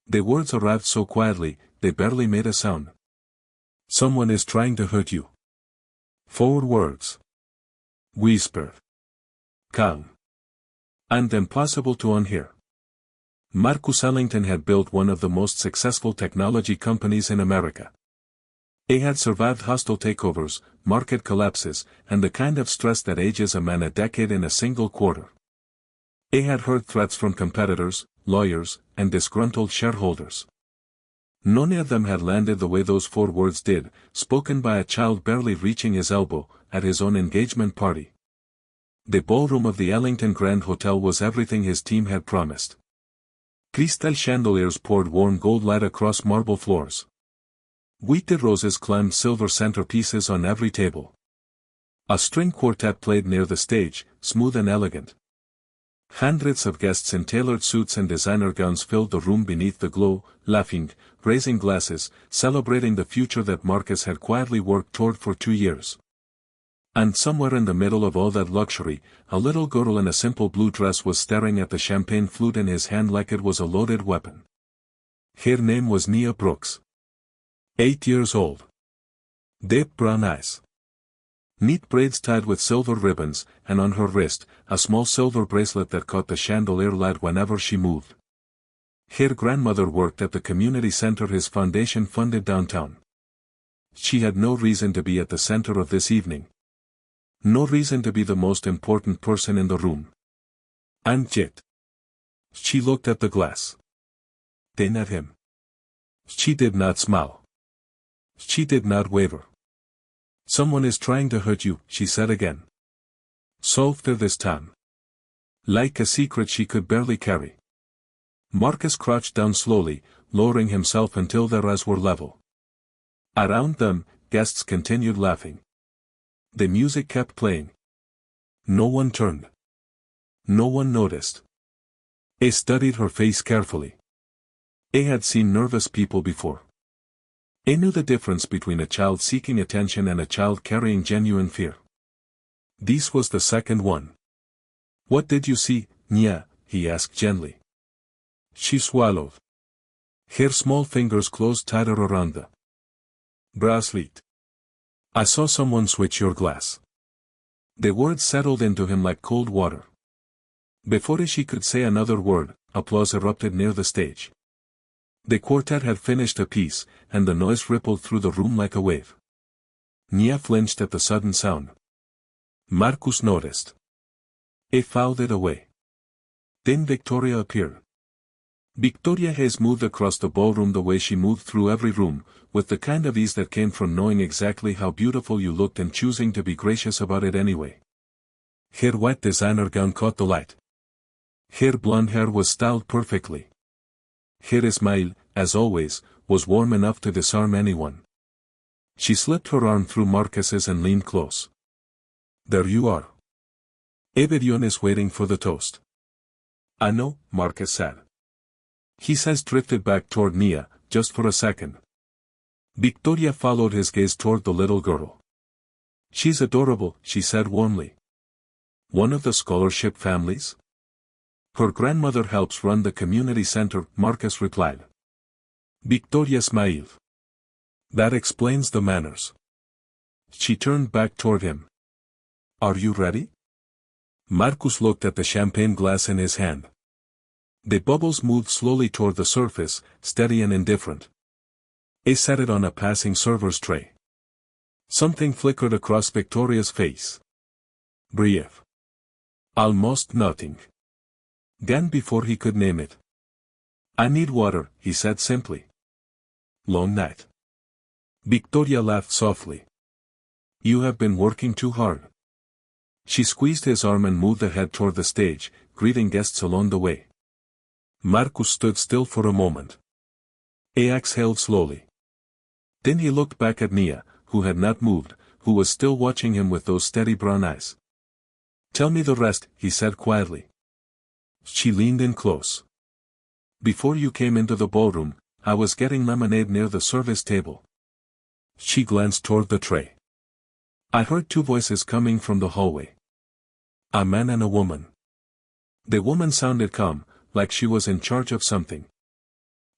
The words arrived so quietly, they barely made a sound. Someone is trying to hurt you. 4 words. Whispered. Calm. And impossible to unhear. Marcus Ellington had built one of the most successful technology companies in America. He had survived hostile takeovers, market collapses, and the kind of stress that ages a man a decade in a single quarter. He had heard threats from competitors, lawyers, and disgruntled shareholders. None of them had landed the way those 4 words did, spoken by a child barely reaching his elbow, at his own engagement party. The ballroom of the Ellington Grand Hotel was everything his team had promised. Crystal chandeliers poured warm gold light across marble floors. Wheated roses climbed silver centerpieces on every table. A string quartet played near the stage, smooth and elegant. Hundreds of guests in tailored suits and designer gowns filled the room beneath the glow, laughing, raising glasses, celebrating the future that Marcus had quietly worked toward for 2 years. And somewhere in the middle of all that luxury, a little girl in a simple blue dress was staring at the champagne flute in his hand like it was a loaded weapon. Her name was Nia Brooks. 8 years old. Deep brown eyes. Neat braids tied with silver ribbons, and on her wrist, a small silver bracelet that caught the chandelier light whenever she moved. Her grandmother worked at the community center his foundation funded downtown. She had no reason to be at the center of this evening. No reason to be the most important person in the room. And yet. She looked at the glass. Then at him. She did not smile. She did not waver. Someone is trying to hurt you, she said again. Softer this time. Like a secret she could barely carry. Marcus crouched down slowly, lowering himself until their eyes were level. Around them, guests continued laughing. The music kept playing. No one turned. No one noticed. He studied her face carefully. He had seen nervous people before. He knew the difference between a child seeking attention and a child carrying genuine fear. This was the second one. What did you see, Nia? He asked gently. She swallowed. Her small fingers closed tighter around the bracelet. I saw someone switch your glass. The words settled into him like cold water. Before she could say another word, applause erupted near the stage. The quartet had finished a piece, and the noise rippled through the room like a wave. Nia flinched at the sudden sound. Marcus noticed. He filed it away. Then Victoria appeared. Victoria Hayes moved across the ballroom the way she moved through every room, with the kind of ease that came from knowing exactly how beautiful you looked and choosing to be gracious about it anyway. Her white designer gown caught the light. Her blonde hair was styled perfectly. Her smile, as always, was warm enough to disarm anyone. She slipped her arm through Marcus's and leaned close. There you are. Everyone is waiting for the toast. I know, Marcus said. His eyes drifted back toward Nia, just for a second. Victoria followed his gaze toward the little girl. She's adorable, she said warmly. One of the scholarship families? Her grandmother helps run the community center, Marcus replied. Victoria smiled. That explains the manners. She turned back toward him. Are you ready? Marcus looked at the champagne glass in his hand. The bubbles moved slowly toward the surface, steady and indifferent. He set it on a passing server's tray. Something flickered across Victoria's face. Brief. Almost nothing. Gone before he could name it. I need water, he said simply. Long night. Victoria laughed softly. You have been working too hard. She squeezed his arm and moved ahead toward the stage, greeting guests along the way. Marcus stood still for a moment. He exhaled slowly. Then he looked back at Nia, who had not moved, who was still watching him with those steady brown eyes. Tell me the rest, he said quietly. She leaned in close. Before you came into the ballroom, I was getting lemonade near the service table. She glanced toward the tray. I heard 2 voices coming from the hallway. A man and a woman. The woman sounded calm, like she was in charge of something.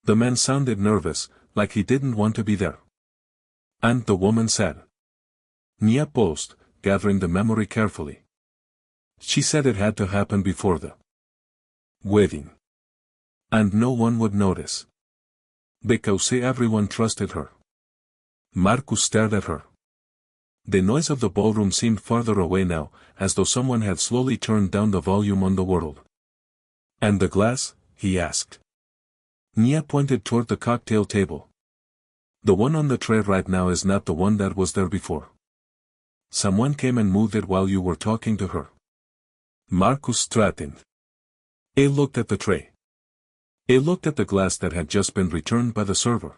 The man sounded nervous, like he didn't want to be there. And the woman said. Nia paused, gathering the memory carefully. She said it had to happen before the wedding. And no one would notice. Because everyone trusted her. Marcus stared at her. The noise of the ballroom seemed farther away now, as though someone had slowly turned down the volume on the world. And the glass? He asked. Nia pointed toward the cocktail table. The one on the tray right now is not the one that was there before. Someone came and moved it while you were talking to her. Marcus straightened. He looked at the tray. He looked at the glass that had just been returned by the server.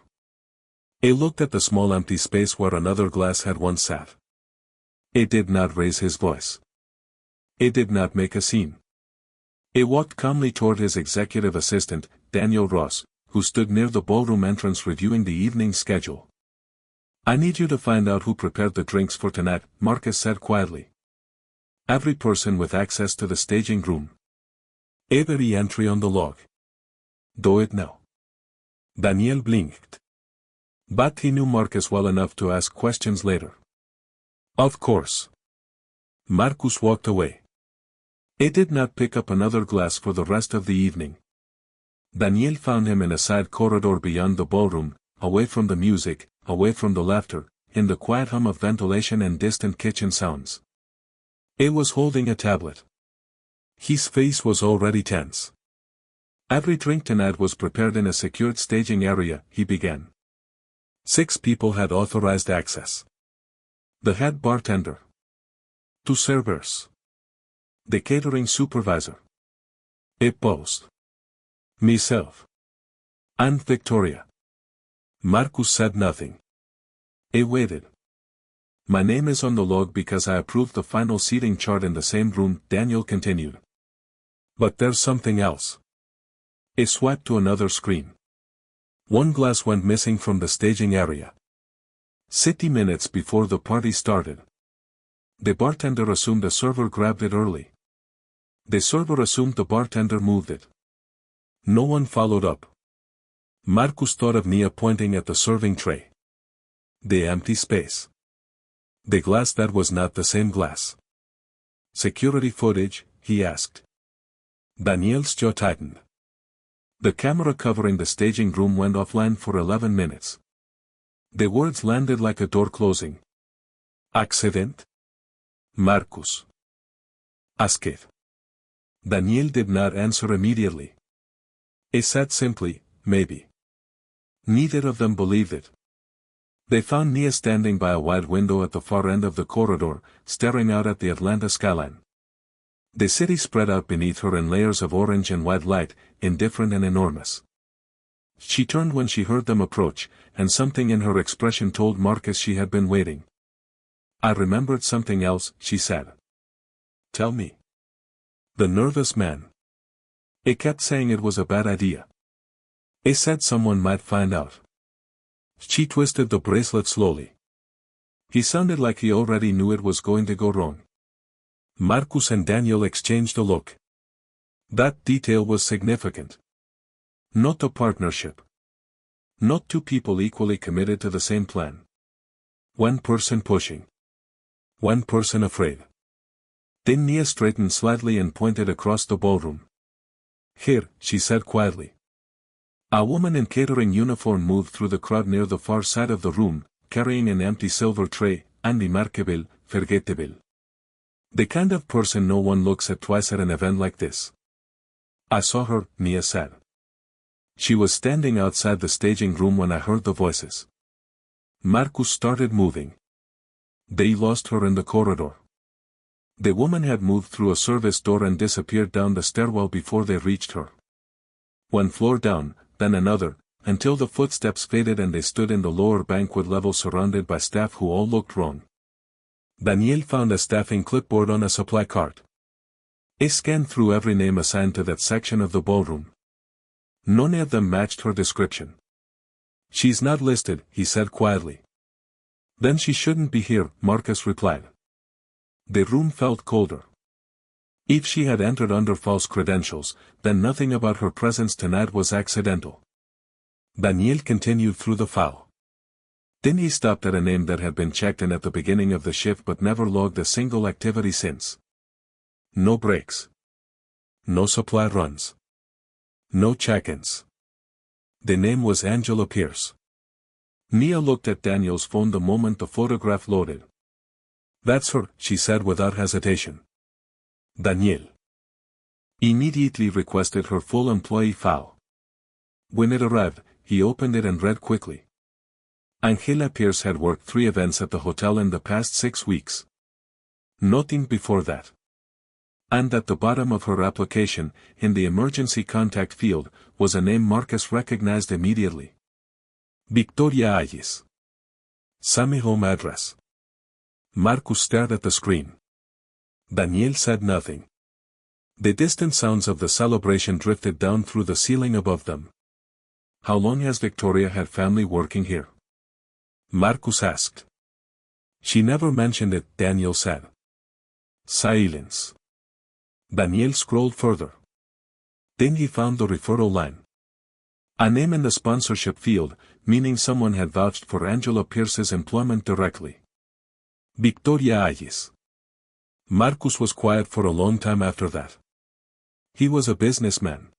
He looked at the small empty space where another glass had once sat. He did not raise his voice. He did not make a scene. He walked calmly toward his executive assistant, Daniel Ross, who stood near the ballroom entrance reviewing the evening schedule. I need you to find out who prepared the drinks for tonight, Marcus said quietly. Every person with access to the staging room. Every entry on the log. Do it now. Daniel blinked. But he knew Marcus well enough to ask questions later. Of course. Marcus walked away. He did not pick up another glass for the rest of the evening. Daniel found him in a side corridor beyond the ballroom, away from the music, away from the laughter, in the quiet hum of ventilation and distant kitchen sounds. He was holding a tablet. His face was already tense. Every drink tonight was prepared in a secured staging area, he began. 6 people had authorized access. The head bartender. 2 servers. The catering supervisor. A post. Myself. And Victoria. Marcus said nothing. He waited. My name is on the log because I approved the final seating chart in the same room, Daniel continued. But there's something else. He swiped to another screen. 1 glass went missing from the staging area. 60 minutes before the party started. The bartender assumed the server grabbed it early. The server assumed the bartender moved it. No one followed up. Marcus thought of Nia pointing at the serving tray. The empty space. The glass that was not the same glass. Security footage, he asked. Daniel's jaw tightened. The camera covering the staging room went offline for 11 minutes. The words landed like a door closing. Accident? Marcus asked. Daniel did not answer immediately. He said simply, maybe. Neither of them believed it. They found Nia standing by a wide window at the far end of the corridor, staring out at the Atlanta skyline. The city spread out beneath her in layers of orange and white light, indifferent and enormous. She turned when she heard them approach, and something in her expression told Marcus she had been waiting. I remembered something else, she said. Tell me. The nervous man. He kept saying it was a bad idea. He said someone might find out. She twisted the bracelet slowly. He sounded like he already knew it was going to go wrong. Marcus and Daniel exchanged a look. That detail was significant. Not a partnership. Not 2 people equally committed to the same plan. 1 person pushing. 1 person afraid. Then Nia straightened slightly and pointed across the ballroom. Here, she said quietly. A woman in catering uniform moved through the crowd near the far side of the room, carrying an empty silver tray, unremarkable, forgettable. The kind of person no one looks at twice at an event like this. I saw her, Nia said. She was standing outside the staging room when I heard the voices. Marcus started moving. They lost her in the corridor. The woman had moved through a service door and disappeared down the stairwell before they reached her. 1 floor down, then another, until the footsteps faded and they stood in the lower banquet level surrounded by staff who all looked wrong. Daniel found a staffing clipboard on a supply cart. He scanned through every name assigned to that section of the ballroom. None of them matched her description. She's not listed, he said quietly. Then she shouldn't be here, Marcus replied. The room felt colder. If she had entered under false credentials, then nothing about her presence tonight was accidental. Daniel continued through the file. Then he stopped at a name that had been checked in at the beginning of the shift but never logged a single activity since. No breaks. No supply runs. No check-ins. The name was Angela Pierce. Nia looked at Daniel's phone the moment the photograph loaded. "That's her," she said without hesitation. Daniel immediately requested her full employee file. When it arrived, he opened it and read quickly. Angela Pierce had worked 3 events at the hotel in the past 6 weeks. Nothing before that. And at the bottom of her application, in the emergency contact field, was a name Marcus recognized immediately. Victoria Ayes. Same home address. Marcus stared at the screen. Daniel said nothing. The distant sounds of the celebration drifted down through the ceiling above them. "How long has Victoria had family working here?" Marcus asked. "She never mentioned it," Daniel said. Silence. Daniel scrolled further. Then he found the referral line. A name in the sponsorship field, meaning someone had vouched for Angela Pierce's employment directly. Victoria Ayes. Marcus was quiet for a long time after that. He was a businessman.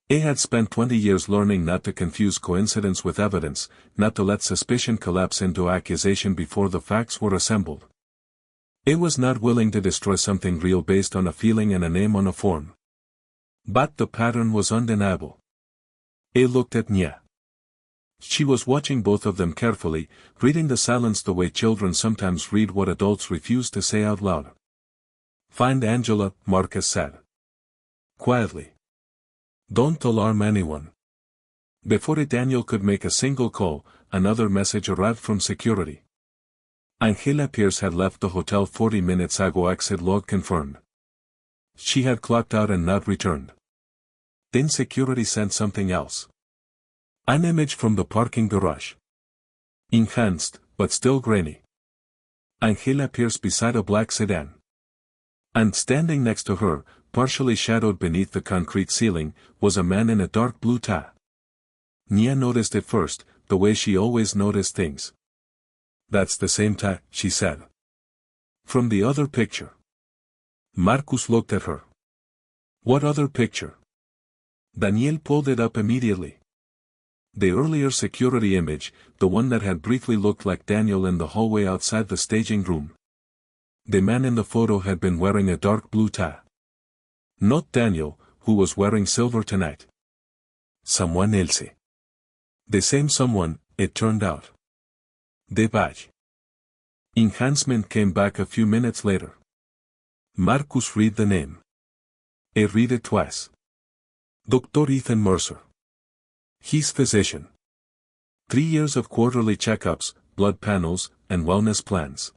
He had spent 20 years learning not to confuse coincidence with evidence, not to let suspicion collapse into accusation before the facts were assembled. He was not willing to destroy something real based on a feeling and a name on a form. But the pattern was undeniable. He looked at Nia. She was watching both of them carefully, reading the silence the way children sometimes read what adults refuse to say out loud. "Find Angela," Marcus said. Quietly. "Don't alarm anyone." Before Daniel could make a single call, another message arrived from security. Angela Pierce had left the hotel 40 minutes ago. Exit log confirmed. She had clocked out and not returned. Then security sent something else. An image from the parking garage. Enhanced, but still grainy. Angela Pierce beside a black sedan. And standing next to her, partially shadowed beneath the concrete ceiling, was a man in a dark blue tie. Nia noticed it first, the way she always noticed things. "That's the same tie," she said. "From the other picture." Marcus looked at her. "What other picture?" Daniel pulled it up immediately. The earlier security image, the one that had briefly looked like Daniel in the hallway outside the staging room. The man in the photo had been wearing a dark blue tie. Not Daniel, who was wearing silver tonight. Someone else. The same someone, it turned out. The badge. Enhancement came back a few minutes later. Marcus read the name. I read it twice. Dr. Ethan Mercer. He's physician. 3 years of quarterly checkups, blood panels, and wellness plans.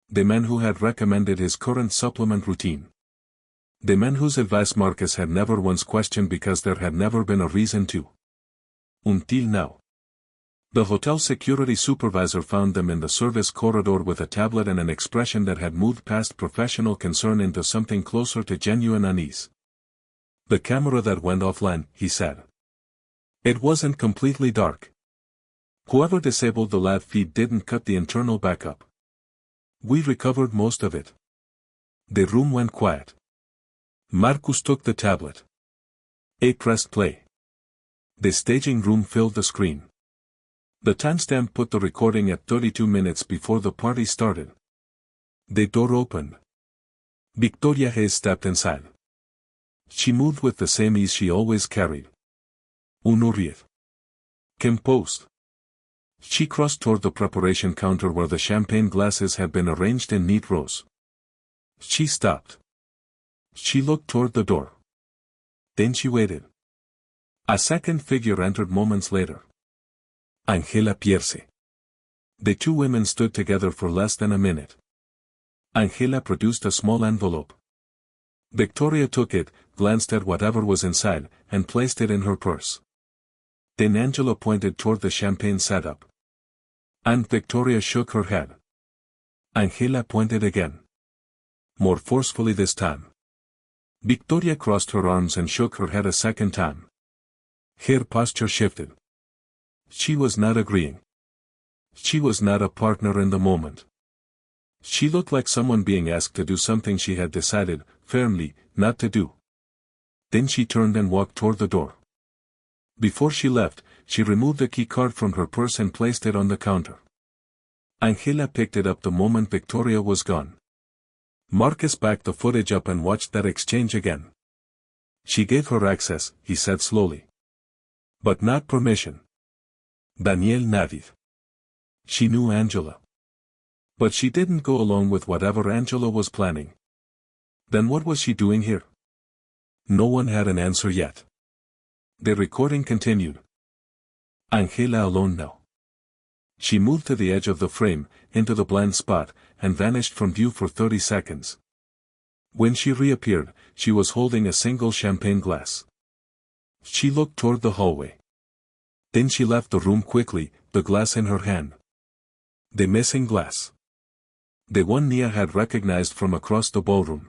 The man who had recommended his current supplement routine. The man whose advice Marcus had never once questioned because there had never been a reason to. Until now. The hotel security supervisor found them in the service corridor with a tablet and an expression that had moved past professional concern into something closer to genuine unease. "The camera that went offline," he said. "It wasn't completely dark. Whoever disabled the live feed didn't cut the internal backup. We recovered most of it." The room went quiet. Marcus took the tablet. He pressed play. The staging room filled the screen. The timestamp put the recording at 32 minutes before the party started. The door opened. Victoria Hayes stepped inside. She moved with the same ease she always carried. Unhurried. Composed. She crossed toward the preparation counter where the champagne glasses had been arranged in neat rows. She stopped. She looked toward the door. Then she waited. A second figure entered moments later. Angela Pierce. The two women stood together for less than a minute. Angela produced a small envelope. Victoria took it, glanced at whatever was inside, and placed it in her purse. Then Angela pointed toward the champagne setup. And Victoria shook her head. Angela pointed again. More forcefully this time. Victoria crossed her arms and shook her head a second time. Her posture shifted. She was not agreeing. She was not a partner in the moment. She looked like someone being asked to do something she had decided, firmly, not to do. Then she turned and walked toward the door. Before she left, she removed the key card from her purse and placed it on the counter. Angela picked it up the moment Victoria was gone. Marcus backed the footage up and watched that exchange again. She gave her access, he said slowly. But not permission. Danielle nodded. She knew Angela. But she didn't go along with whatever Angela was planning. Then what was she doing here? No one had an answer yet. The recording continued. Angela alone now. She moved to the edge of the frame, into the blind spot, and vanished from view for 30 seconds. When she reappeared, she was holding a single champagne glass. She looked toward the hallway. Then she left the room quickly, the glass in her hand. The missing glass. The one Nia had recognized from across the ballroom.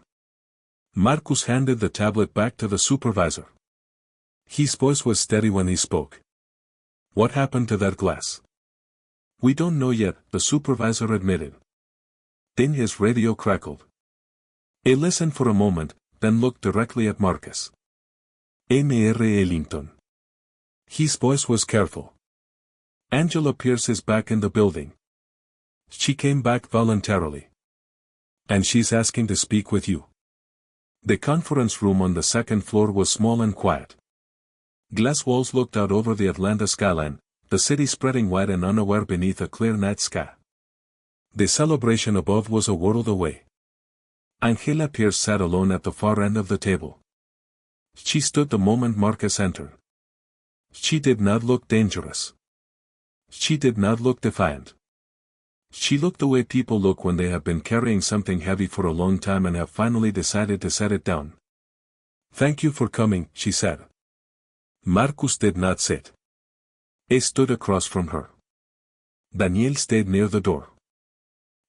Marcus handed the tablet back to the supervisor. His voice was steady when he spoke. What happened to that glass? We don't know yet, the supervisor admitted. Then his radio crackled. He listened for a moment, then looked directly at Marcus. Mr. Ellington. His voice was careful. Angela Pierce is back in the building. She came back voluntarily. And she's asking to speak with you. The conference room on the second floor was small and quiet. Glass walls looked out over the Atlanta skyline, the city spreading wide and unaware beneath a clear night sky. The celebration above was a world away. Angela Pierce sat alone at the far end of the table. She stood the moment Marcus entered. She did not look dangerous. She did not look defiant. She looked the way people look when they have been carrying something heavy for a long time and have finally decided to set it down. Thank you for coming, she said. Marcus did not sit. He stood across from her. Danielle stayed near the door.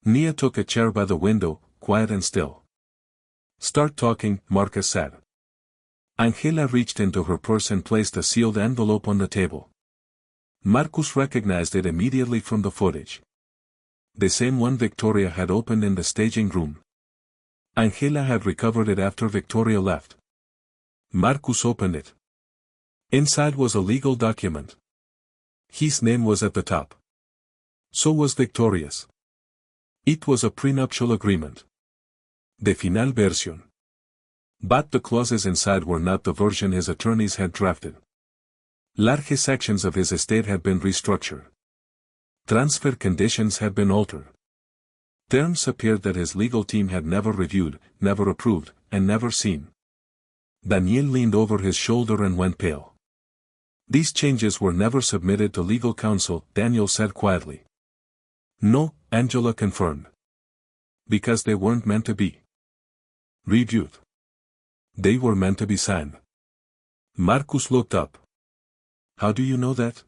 Nia took a chair by the window, quiet and still. Start talking, Marcus said. Angela reached into her purse and placed a sealed envelope on the table. Marcus recognized it immediately from the footage. The same one Victoria had opened in the staging room. Angela had recovered it after Victoria left. Marcus opened it. Inside was a legal document. His name was at the top. So was Victoria's. It was a prenuptial agreement. The final version. But the clauses inside were not the version his attorneys had drafted. Large sections of his estate had been restructured. Transfer conditions had been altered. Terms appeared that his legal team had never reviewed, never approved, and never seen. Danielle leaned over his shoulder and went pale. These changes were never submitted to legal counsel, Daniel said quietly. No, Angela confirmed. Because they weren't meant to be reviewed. They were meant to be signed. Marcus looked up. How do you know that?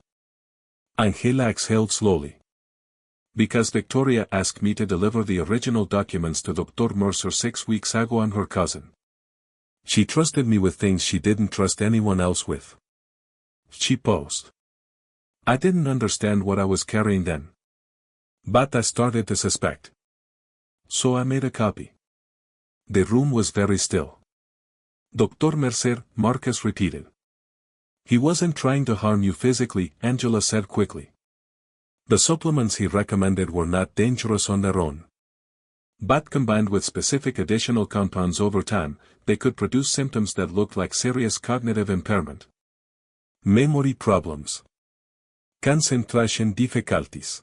Angela exhaled slowly. Because Victoria asked me to deliver the original documents to Dr. Mercer 6 weeks ago on her cousin. She trusted me with things she didn't trust anyone else with. She paused. I didn't understand what I was carrying then. But I started to suspect. So I made a copy. The room was very still. Dr. Mercer, Marcus repeated. He wasn't trying to harm you physically, Angela said quickly. The supplements he recommended were not dangerous on their own. But combined with specific additional compounds over time, they could produce symptoms that looked like serious cognitive impairment. Memory problems. Concentration difficulties.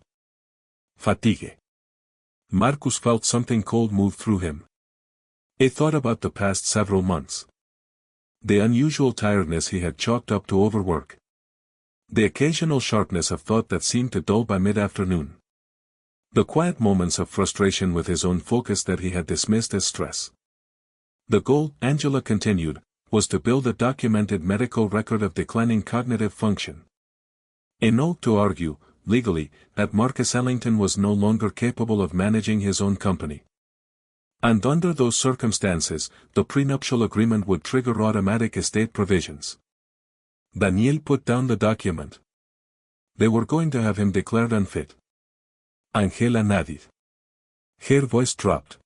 Fatigue. Marcus felt something cold move through him. He thought about the past several months. The unusual tiredness he had chalked up to overwork. The occasional sharpness of thought that seemed to dull by mid-afternoon. The quiet moments of frustration with his own focus that he had dismissed as stress. The goal, Angela continued, was to build a documented medical record of declining cognitive function. Enough to argue, legally, that Marcus Ellington was no longer capable of managing his own company. And under those circumstances, the prenuptial agreement would trigger automatic estate provisions. Danielle put down the document. They were going to have him declared unfit. Angela nodded. Her voice dropped.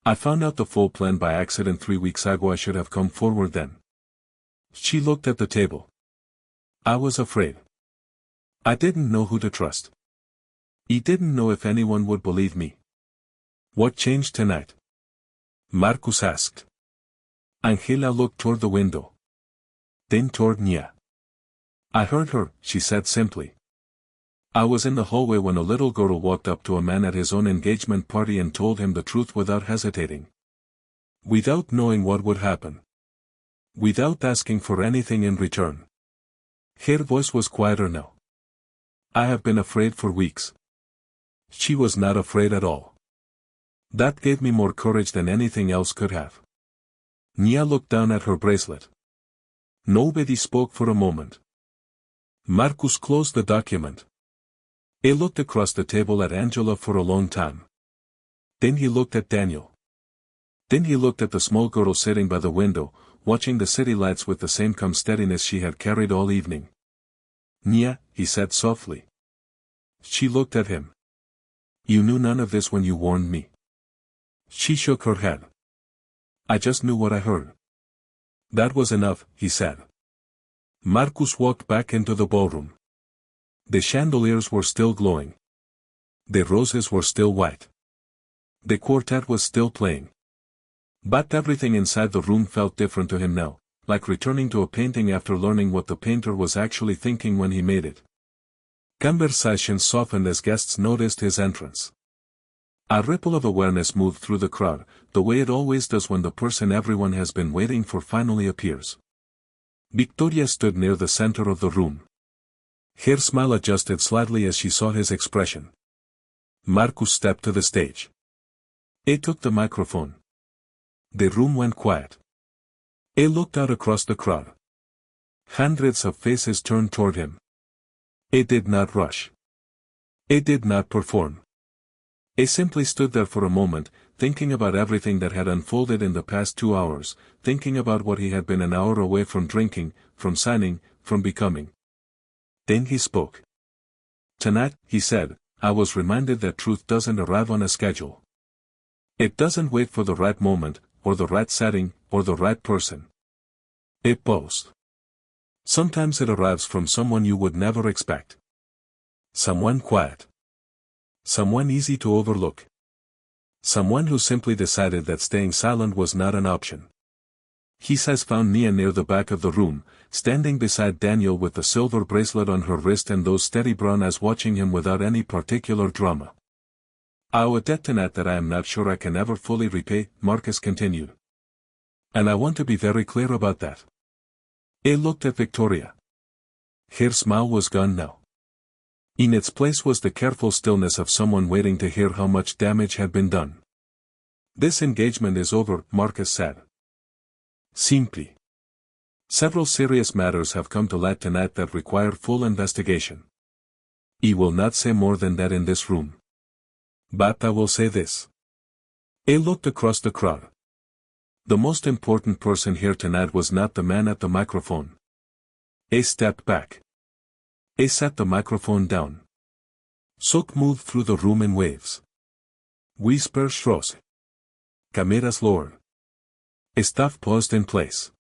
I found out the full plan by accident 3 weeks ago. I should have come forward then. She looked at the table. I was afraid. I didn't know who to trust. I didn't know if anyone would believe me. What changed tonight? Marcus asked. Angela looked toward the window. Then toward Nia. I heard her, she said simply. I was in the hallway when a little girl walked up to a man at his own engagement party and told him the truth without hesitating. Without knowing what would happen. Without asking for anything in return. Her voice was quieter now. I have been afraid for weeks. She was not afraid at all. That gave me more courage than anything else could have. Nia looked down at her bracelet. Nobody spoke for a moment. Marcus closed the document. He looked across the table at Angela for a long time. Then he looked at Daniel. Then he looked at the small girl sitting by the window, watching the city lights with the same calm steadiness she had carried all evening. Nia, he said softly. She looked at him. You knew none of this when you warned me. She shook her head. I just knew what I heard. That was enough, he said. Marcus walked back into the ballroom. The chandeliers were still glowing. The roses were still white. The quartet was still playing. But everything inside the room felt different to him now, like returning to a painting after learning what the painter was actually thinking when he made it. Conversation softened as guests noticed his entrance. A ripple of awareness moved through the crowd, the way it always does when the person everyone has been waiting for finally appears. Victoria stood near the center of the room. Her smile adjusted slightly as she saw his expression. Marcus stepped to the stage. He took the microphone. The room went quiet. He looked out across the crowd. Hundreds of faces turned toward him. He did not rush. He did not perform. He simply stood there for a moment, thinking about everything that had unfolded in the past 2 hours, thinking about what he had been an hour away from drinking, from signing, from becoming. Then he spoke. Tonight, he said, I was reminded that truth doesn't arrive on a schedule. It doesn't wait for the right moment, or the right setting, or the right person. It paused. Sometimes it arrives from someone you would never expect. Someone quiet. Someone easy to overlook. Someone who simply decided that staying silent was not an option. He has found Nia near the back of the room, standing beside Daniel with the silver bracelet on her wrist and those steady brown eyes watching him without any particular drama. I owe a debt tonight that I am not sure I can ever fully repay, Marcus continued. And I want to be very clear about that. He looked at Victoria. Her smile was gone now. In its place was the careful stillness of someone waiting to hear how much damage had been done. This engagement is over, Marcus said. Simply. Several serious matters have come to light tonight that require full investigation. I will not say more than that in this room. But I will say this. He looked across the crowd. The most important person here tonight was not the man at the microphone. He stepped back. He set the microphone down. Smoke moved through the room in waves. Whispers rose. Cameras lowered. Staff paused in place.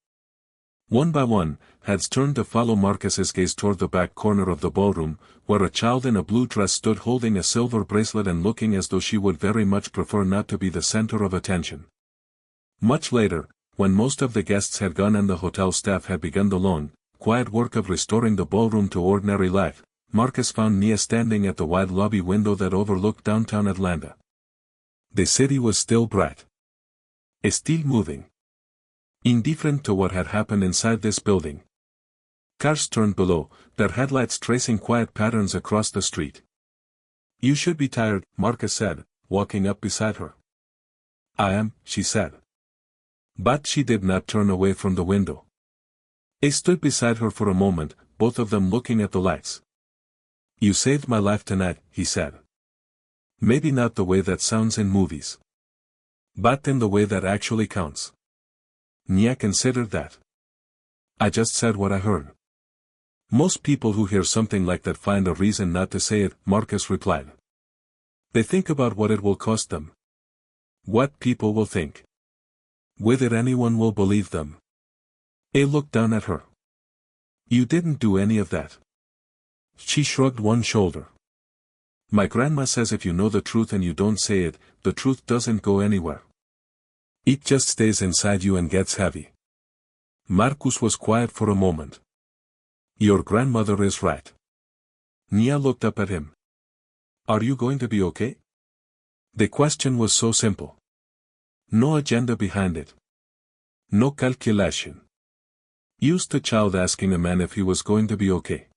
One by one, heads turned to follow Marcus's gaze toward the back corner of the ballroom, where a child in a blue dress stood holding a silver bracelet and looking as though she would very much prefer not to be the center of attention. Much later, when most of the guests had gone and the hotel staff had begun the long, quiet work of restoring the ballroom to ordinary life, Marcus found Nia standing at the wide lobby window that overlooked downtown Atlanta. The city was still bright. Still moving. Indifferent to what had happened inside this building. Cars turned below, their headlights tracing quiet patterns across the street. You should be tired, Marcus said, walking up beside her. I am, she said. But she did not turn away from the window. He stood beside her for a moment, both of them looking at the lights. You saved my life tonight, he said. Maybe not the way that sounds in movies. But in the way that actually counts. Nia considered that. I just said what I heard. Most people who hear something like that find a reason not to say it, Marcus replied. They think about what it will cost them. What people will think. Whether anyone will believe them. A looked down at her. You didn't do any of that. She shrugged one shoulder. My grandma says if you know the truth and you don't say it, the truth doesn't go anywhere. It just stays inside you and gets heavy. Marcus was quiet for a moment. Your grandmother is right. Nia looked up at him. Are you going to be okay? The question was so simple. No agenda behind it. No calculation. Used to child asking a man if he was going to be okay.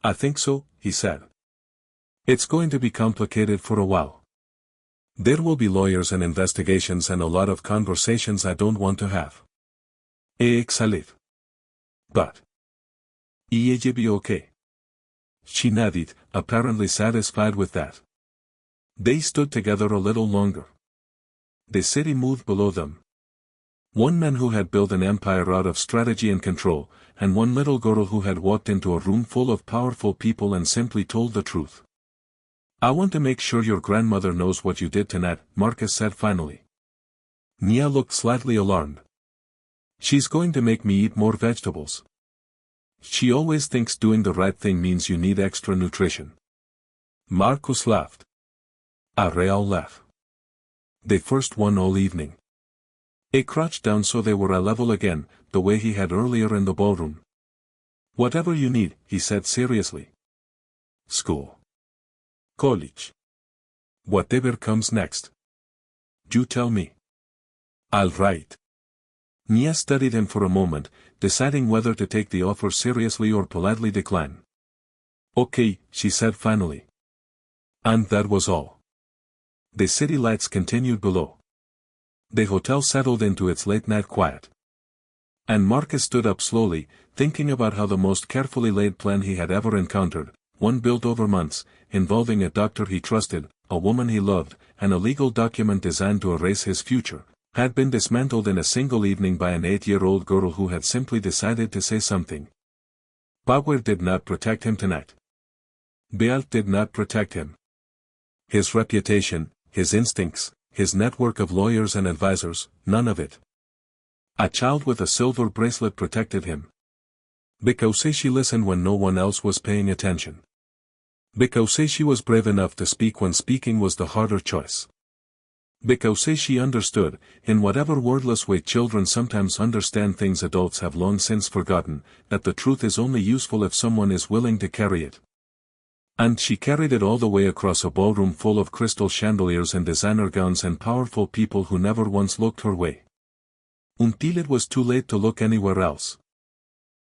I think so, he said. It's going to be complicated for a while. There will be lawyers and investigations and a lot of conversations I don't want to have. Exhaled. But. Ella be okay. She nodded, apparently satisfied with that. They stood together a little longer. The city moved below them. One man who had built an empire out of strategy and control, and one little girl who had walked into a room full of powerful people and simply told the truth. I want to make sure your grandmother knows what you did tonight, Marcus said finally. Nia looked slightly alarmed. She's going to make me eat more vegetables. She always thinks doing the right thing means you need extra nutrition. Marcus laughed. A real laugh. The first one all evening. He crouched down so they were a level again, the way he had earlier in the ballroom. Whatever you need, he said seriously. School. College. Whatever comes next. You tell me. I'll write. Nia studied him for a moment, deciding whether to take the offer seriously or politely decline. Okay, she said finally. And that was all. The city lights continued below. The hotel settled into its late-night quiet. And Marcus stood up slowly, thinking about how the most carefully laid plan he had ever encountered, one built over months, involving a doctor he trusted, a woman he loved, and a legal document designed to erase his future, had been dismantled in a single evening by an 8-year-old girl who had simply decided to say something. Power did not protect him tonight. Bealt did not protect him. His reputation, his instincts, his network of lawyers and advisors, none of it. A child with a silver bracelet protected him. Because she listened when no one else was paying attention. Because she was brave enough to speak when speaking was the harder choice. Because she understood, in whatever wordless way children sometimes understand things adults have long since forgotten, that the truth is only useful if someone is willing to carry it. And she carried it all the way across a ballroom full of crystal chandeliers and designer gowns and powerful people who never once looked her way. Until it was too late to look anywhere else.